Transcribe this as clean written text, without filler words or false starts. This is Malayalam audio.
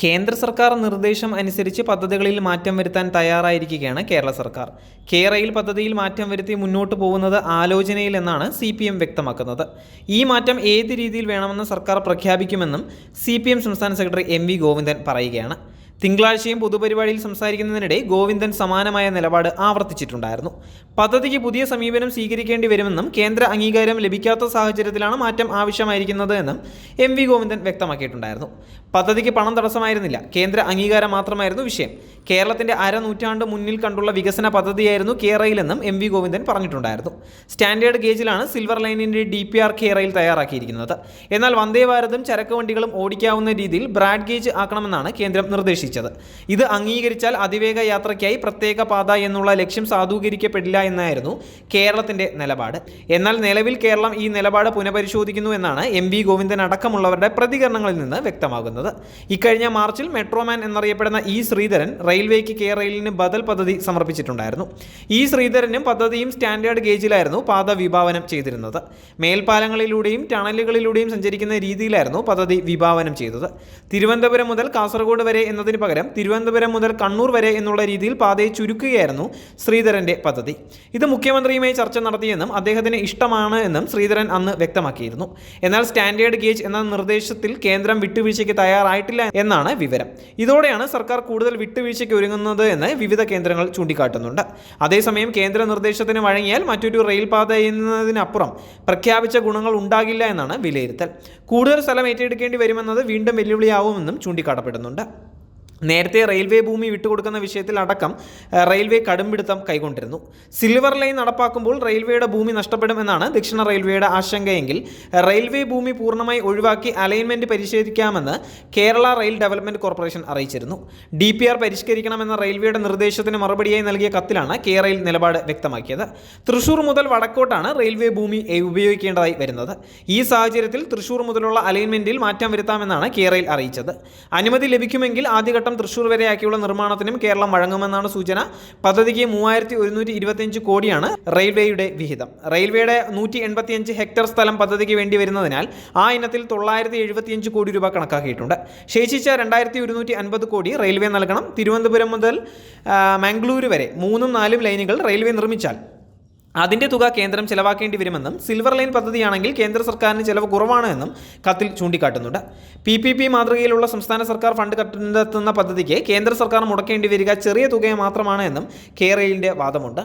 കേന്ദ്ര സർക്കാർ നിർദ്ദേശം അനുസരിച്ച് പദ്ധതികളിൽ മാറ്റം വരുത്താൻ തയ്യാറായിരിക്കുകയാണ് കേരള സർക്കാർ. കെ-റെയിൽ പദ്ധതിയിൽ മാറ്റം വരുത്തി മുന്നോട്ട് പോകുന്നത് ആലോചനയിലെന്നാണ് CPM വ്യക്തമാക്കുന്നത്. ഈ മാറ്റം ഏത് രീതിയിൽ വേണമെന്ന് സർക്കാർ പ്രഖ്യാപിക്കുമെന്നും CPM സംസ്ഥാന സെക്രട്ടറി MV ഗോവിന്ദൻ പറയുകയാണ്. തിങ്കളാഴ്ചയും പൊതുപരിപാടിയിൽ സംസാരിക്കുന്നതിനിടെ ഗോവിന്ദൻ സമാനമായ നിലപാട് ആവർത്തിച്ചിട്ടുണ്ടായിരുന്നു. പദ്ധതിക്ക് പുതിയ സമീപനം സ്വീകരിക്കേണ്ടി വരുമെന്നും കേന്ദ്ര അംഗീകാരം ലഭിക്കാത്ത സാഹചര്യത്തിലാണ് മാറ്റം ആവശ്യമായിരിക്കുന്നത് എന്നും MV ഗോവിന്ദൻ വ്യക്തമാക്കിയിട്ടുണ്ടായിരുന്നു. പദ്ധതിക്ക് പണം തടസ്സമായിരുന്നില്ല, കേന്ദ്ര അംഗീകാരം മാത്രമായിരുന്നു വിഷയം. കേരളത്തിന്റെ അരനൂറ്റാണ്ട് മുന്നിൽ കണ്ടുള്ള വികസന പദ്ധതിയായിരുന്നു കെ-റെയിൽ എന്നും MV ഗോവിന്ദൻ പറഞ്ഞിട്ടുണ്ടായിരുന്നു. സ്റ്റാൻഡേർഡ് ഗേജിലാണ് സിൽവർ ലൈനിന്റെ DPR കെ-റെയിൽ തയ്യാറാക്കിയിരിക്കുന്നത്. എന്നാൽ വന്ദേ ഭാരതും ചരക്ക് വണ്ടികളും ഓടിക്കാവുന്ന രീതിയിൽ ബ്രാഡ് ഗേജ് ആക്കണമെന്നാണ് കേന്ദ്രം നിർദ്ദേശിച്ചത്. ഇത് അംഗീകരിച്ചാൽ അതിവേഗ യാത്രയ്ക്കായി പ്രത്യേക പാത എന്നുള്ള ലക്ഷ്യം സാധൂകരിക്കപ്പെടില്ല എന്നായിരുന്നു കേരളത്തിന്റെ നിലപാട്. എന്നാൽ നിലവിൽ കേരളം ഈ നിലപാട് പുനഃപരിശോധിക്കുന്നു എന്നാണ് MV ഗോവിന്ദൻ അടക്കമുള്ളവരുടെ പ്രതികരണങ്ങളിൽ നിന്ന് വ്യക്തമാകുന്നത്. ഇക്കഴിഞ്ഞ മാർച്ചിൽ മെട്രോമാൻ എന്നറിയപ്പെടുന്ന ശ്രീധരൻ റെയിൽവേക്ക് കെ-റെയിലിന് ബദൽ പദ്ധതി സമർപ്പിച്ചിട്ടുണ്ടായിരുന്നു. ശ്രീധരനും പദ്ധതിയും സ്റ്റാൻഡേർഡ് ഗേജിലായിരുന്നു പാത വിഭാവനം ചെയ്തിരുന്നത്. മേൽപ്പാലങ്ങളിലൂടെയും ടണലുകളിലൂടെയും സഞ്ചരിക്കുന്ന രീതിയിലായിരുന്നു പദ്ധതി വിഭാവനം ചെയ്തത്. തിരുവനന്തപുരം മുതൽ കാസർഗോഡ് വരെ എന്നതിന് പകരം തിരുവനന്തപുരം മുതൽ കണ്ണൂർ വരെ എന്നുള്ള രീതിയിൽ പാതയെ ചുരുക്കുകയായിരുന്നു ശ്രീധരന്റെ പദ്ധതി. ഇത് മുഖ്യമന്ത്രിയുമായി ചർച്ച നടത്തിയെന്നും അദ്ദേഹത്തിന് ഇഷ്ടമാണ് എന്നും ശ്രീധരൻ അന്ന് വ്യക്തമാക്കിയിരുന്നു. എന്നാൽ സ്റ്റാൻഡേർഡ് ഗേജ് എന്ന നിർദ്ദേശത്തിൽ കേന്ദ്രം വിട്ടുവീഴ്ചയ്ക്ക് തയ്യാറായിട്ടില്ല എന്നാണ് വിവരം. ഇതോടെയാണ് സർക്കാർ കൂടുതൽ വിട്ടുവീഴ്ചയ്ക്ക് ഒരുങ്ങുന്നത് എന്ന് വിവിധ കേന്ദ്രങ്ങൾ ചൂണ്ടിക്കാട്ടുന്നുണ്ട്. അതേസമയം കേന്ദ്ര നിർദ്ദേശത്തിന് വഴങ്ങിയാൽ മറ്റൊരു റെയിൽ പാത എന്നതിനപ്പുറം പ്രഖ്യാപിച്ച ഗുണങ്ങൾ ഉണ്ടാകില്ല എന്നാണ് വിലയിരുത്തൽ. കൂടുതൽ സ്ഥലം ഏറ്റെടുക്കേണ്ടി വരുമെന്നത് വീണ്ടും വെല്ലുവിളിയാവുമെന്നും ചൂണ്ടിക്കാട്ടപ്പെടുന്നുണ്ട്. നേരത്തെ റെയിൽവേ ഭൂമി വിട്ടുകൊടുക്കുന്ന വിഷയത്തിൽ അടക്കം റെയിൽവേ കടുംപിടുത്തം കൈക്കൊണ്ടിരുന്നു. സിൽവർ ലൈൻ നടപ്പാക്കുമ്പോൾ റെയിൽവേയുടെ ഭൂമി നഷ്ടപ്പെടുമെന്നാണ് ദക്ഷിണ റെയിൽവേയുടെ ആശങ്കയെങ്കിൽ റെയിൽവേ ഭൂമി പൂർണ്ണമായി ഒഴിവാക്കി അലൈൻമെന്റ് പരിശോധിക്കാമെന്ന് കേരള റെയിൽ ഡെവലപ്മെന്റ് കോർപ്പറേഷൻ അറിയിച്ചിരുന്നു. DPR പരിഷ്കരിക്കണമെന്ന റെയിൽവേയുടെ നിർദ്ദേശത്തിന് മറുപടിയായി നൽകിയ കത്തിലാണ് കെ-റെയിൽ നിലപാട് വ്യക്തമാക്കിയത്. തൃശൂർ മുതൽ വടക്കോട്ടാണ് റെയിൽവേ ഭൂമി ഉപയോഗിക്കേണ്ടതായി വരുന്നത്. ഈ സാഹചര്യത്തിൽ തൃശൂർ മുതലുള്ള അലൈൻമെന്റിൽ മാറ്റം വരുത്താമെന്നാണ് കെ-റെയിൽ അറിയിച്ചത്. അനുമതി ലഭിക്കുമെങ്കിൽ ആദ്യഘട്ടം തൃശൂർ വരെയാക്കിയുള്ള നിർമ്മാണത്തിനും കേരളം വഴങ്ങുമെന്നാണ് സൂചന. പദ്ധതിക്ക് 3125 കോടിയാണ് റെയിൽവേയുടെ വിഹിതം. റെയിൽവേയുടെ 185 ഹെക്ടർ സ്ഥലം പദ്ധതിക്ക് വേണ്ടി വരുന്നതിനാൽ ആ ഇനത്തിൽ 975 കോടി രൂപ കണക്കാക്കിയിട്ടുണ്ട്. ശേഷിച്ച 2150 കോടി റെയിൽവേ നൽകണം. തിരുവനന്തപുരം മുതൽ മംഗളൂരു വരെ 3ഉം 4ഉം ലൈനുകൾ റെയിൽവേ നിർമ്മിച്ചാൽ അതിൻ്റെ തുക കേന്ദ്രം ചെലവാക്കേണ്ടി വരുമെന്നും സിൽവർ ലൈൻ പദ്ധതിയാണെങ്കിൽ കേന്ദ്ര സർക്കാരിന് ചെലവ് കുറവാണ് എന്നും കത്തിൽ ചൂണ്ടിക്കാട്ടുന്നുണ്ട്. PPP മാതൃകയിലുള്ള സംസ്ഥാന സർക്കാർ ഫണ്ട് കണ്ടെത്തുന്ന പദ്ധതിക്ക് കേന്ദ്ര സർക്കാർ മുടക്കേണ്ടി വരിക ചെറിയ തുക മാത്രമാണ് എന്നും കെ-റെയിലിൻ്റെ വാദമുണ്ട്.